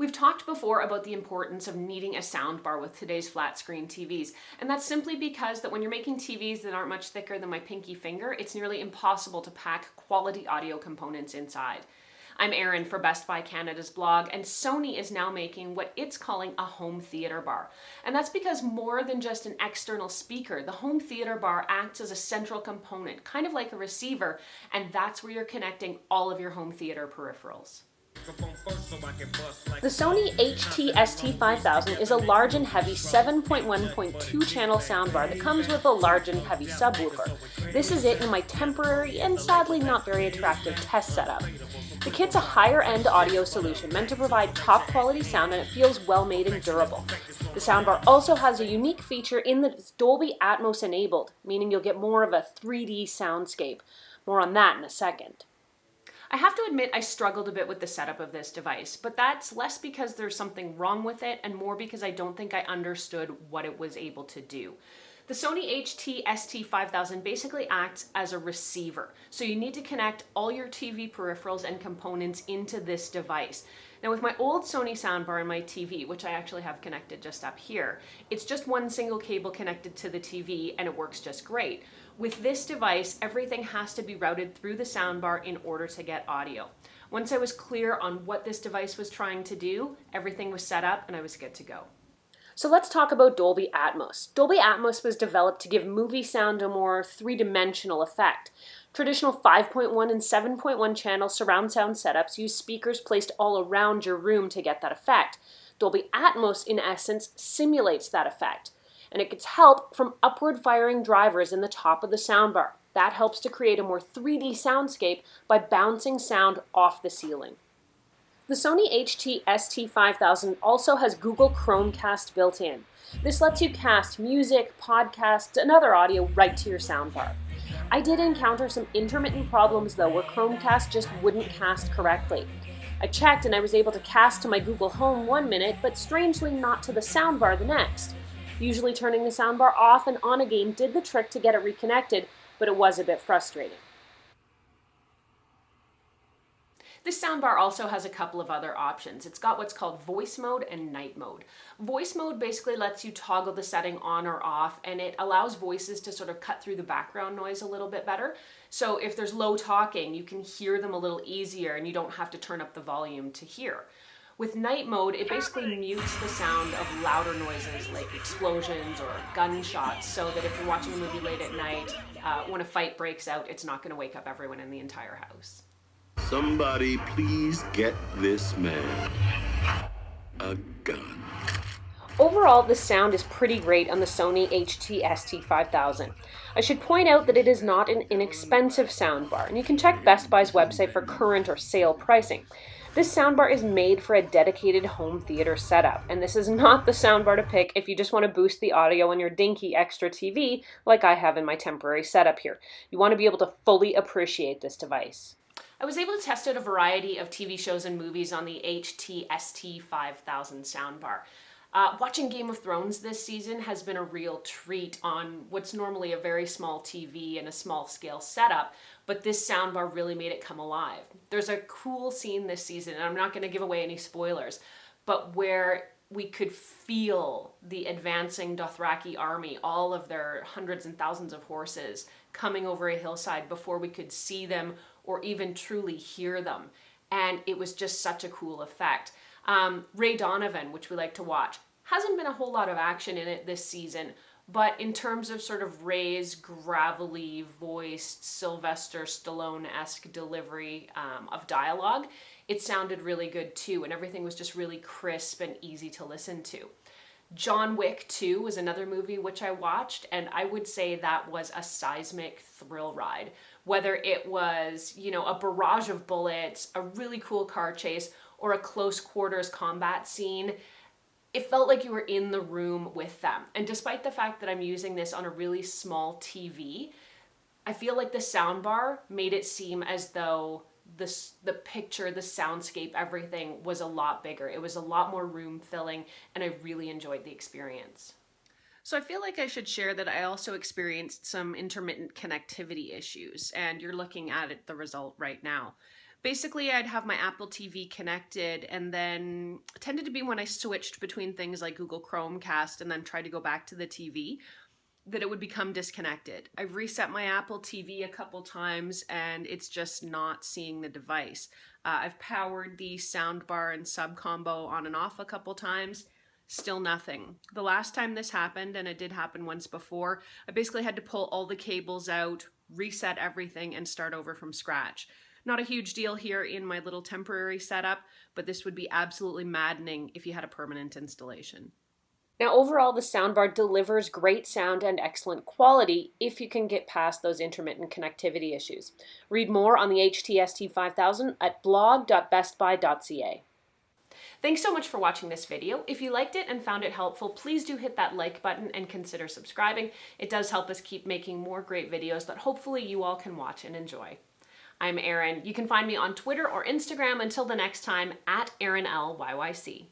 We've talked before about the importance of needing a soundbar with today's flat screen TVs, and that's simply because that when you're making TVs that aren't much thicker than my pinky finger, it's nearly impossible to pack quality audio components inside. I'm Erin for Best Buy Canada's blog, and Sony is now making what it's calling a home theater bar. And that's because more than just an external speaker, the home theater bar acts as a central component, kind of like a receiver, and that's where you're connecting all of your home theater peripherals. The Sony HT-ST5000 is a large and heavy 7.1.2 channel soundbar that comes with a large and heavy subwoofer. This is it in my temporary and sadly not very attractive test setup. The kit's a higher end audio solution meant to provide top quality sound, and it feels well made and durable. The soundbar also has a unique feature in that it's Dolby Atmos enabled, meaning you'll get more of a 3D soundscape. More on that in a second. I have to admit I struggled a bit with the setup of this device, but that's less because there's something wrong with it and more because I don't think I understood what it was able to do. The Sony HT-ST5000 basically acts as a receiver, so you need to connect all your TV peripherals and components into this device. Now with my old Sony soundbar and my TV, which I actually have connected just up here, it's just one single cable connected to the TV and it works just great. With this device, everything has to be routed through the soundbar in order to get audio. Once I was clear on what this device was trying to do, everything was set up and I was good to go. So let's talk about Dolby Atmos. Dolby Atmos was developed to give movie sound a more three-dimensional effect. Traditional 5.1 and 7.1 channel surround sound setups use speakers placed all around your room to get that effect. Dolby Atmos, in essence, simulates that effect, and it gets help from upward firing drivers in the top of the soundbar. That helps to create a more 3D soundscape by bouncing sound off the ceiling. The Sony HT-ST5000 also has Google Chromecast built in. This lets you cast music, podcasts, and other audio right to your soundbar. I did encounter some intermittent problems though, where Chromecast just wouldn't cast correctly. I checked and I was able to cast to my Google Home 1 minute, but strangely not to the soundbar the next. Usually turning the soundbar off and on again did the trick to get it reconnected, but it was a bit frustrating. This soundbar also has a couple of other options. It's got what's called voice mode and night mode. Voice mode basically lets you toggle the setting on or off, and it allows voices to sort of cut through the background noise a little bit better. So if there's low talking, you can hear them a little easier and you don't have to turn up the volume to hear. With night mode, it basically mutes the sound of louder noises like explosions or gunshots, so that if you're watching a movie late at night, when a fight breaks out, it's not going to wake up everyone in the entire house. Somebody please get this man a gun. Overall, the sound is pretty great on the Sony HT-ST5000. I should point out that it is not an inexpensive soundbar, and you can check Best Buy's website for current or sale pricing. This soundbar is made for a dedicated home theater setup, and this is not the soundbar to pick if you just want to boost the audio on your dinky extra TV like I have in my temporary setup here. You want to be able to fully appreciate this device. I was able to test out a variety of TV shows and movies on the HT-ST5000 soundbar. Watching Game of Thrones this season has been a real treat on what's normally a very small TV and a small scale setup, but this soundbar really made it come alive. There's a cool scene this season, and I'm not going to give away any spoilers, but where we could feel the advancing Dothraki army, all of their hundreds and thousands of horses, coming over a hillside before we could see them or even truly hear them. And it was just such a cool effect. Ray Donovan, which we like to watch, hasn't been a whole lot of action in it this season, but in terms of sort of Ray's gravelly voiced Sylvester Stallone-esque delivery of dialogue, it sounded really good too, and everything was just really crisp and easy to listen to. John Wick 2 was another movie which I watched, and I would say that was a seismic thrill ride. Whether it was, a barrage of bullets, a really cool car chase, or a close quarters combat scene, it felt like you were in the room with them. And despite the fact that I'm using this on a really small TV, I feel like the soundbar made it seem as though the picture, the soundscape, everything was a lot bigger. It was a lot more room filling, and I really enjoyed the experience. So I feel like I should share that I also experienced some intermittent connectivity issues, and you're looking at the result right now. Basically, I'd have my Apple TV connected, and then it tended to be when I switched between things like Google Chromecast and then tried to go back to the TV, that it would become disconnected. I've reset my Apple TV a couple times and it's just not seeing the device. I've powered the soundbar and sub combo on and off a couple times, still nothing. The last time this happened, and it did happen once before, I basically had to pull all the cables out, reset everything, and start over from scratch. Not a huge deal here in my little temporary setup, but this would be absolutely maddening if you had a permanent installation. Now, overall, the soundbar delivers great sound and excellent quality if you can get past those intermittent connectivity issues. Read more on the HT-ST5000 at blog.bestbuy.ca. Thanks so much for watching this video. If you liked it and found it helpful, please do hit that like button and consider subscribing. It does help us keep making more great videos that hopefully you all can watch and enjoy. I'm Erin. You can find me on Twitter or Instagram until the next time, at ErinLYYC.